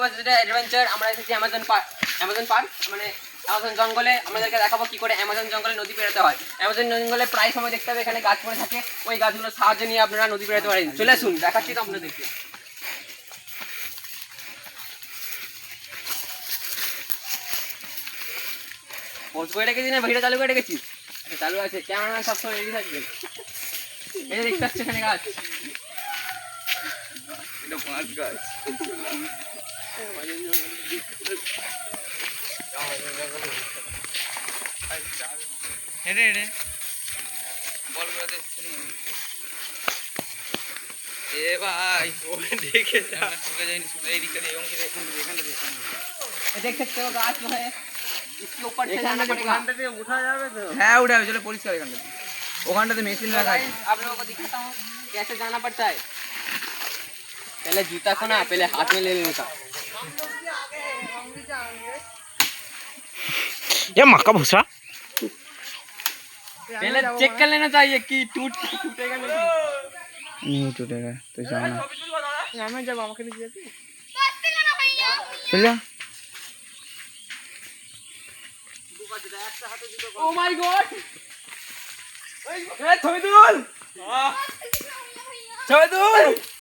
Adventure আমরা এসেছি Amazon park মানে অ্যামাজন জঙ্গলে। আমাদেরকে দেখাবো কি করে অ্যামাজন জঙ্গলে নদী পেরোতে হয়। অ্যামাজন জঙ্গলে প্রায় সময় দেখতে হবে এখানে গাছ পড়ে থাকে, ওই গাছগুলোর সাহায্য নিয়ে আপনারা নদী পেরোতে পারেন। চলে আসুন, দেখাচ্ছি তো আপনাদেরকে। পোস্ট করে রেখেছি না ভিডিও চালু করে রেখেছি? চালু আছে, ক্যামেরাম্যান সবসময় রেডি থাকবে। এই যে দেখতে পাচ্ছি এখানে গাছ, এটা মাছ গাছ। হেঁটে হেঁটে বলগুলোতে এ ভাই ও দেখে যা ঢুকে যায়নি এই দিকটা দিয়ে এবং এখানটা দিয়ে देख सकते हो गाछ जो है इसके ऊपर से जाना पड़ेगा। उठा जावे तो হ্যাঁ উঠা যাবে, চলো পরিষ্কার এখানটা ওখানটাতে মেশিন রাখা আছে। आप लोगों को दिखाता हूँ कैसे जाना पड़ता है। पहले जूता को ना पहले हाथ में ले लेने का। ये मक्का भूसा पहले चेक कर लेना चाहिए कि टूटेगा नहीं टूटेगा तो जाना मैं जब আমাকে নিয়ে যাবি चल जा। ओ माय गॉड, ছবি তুল ছবি তুল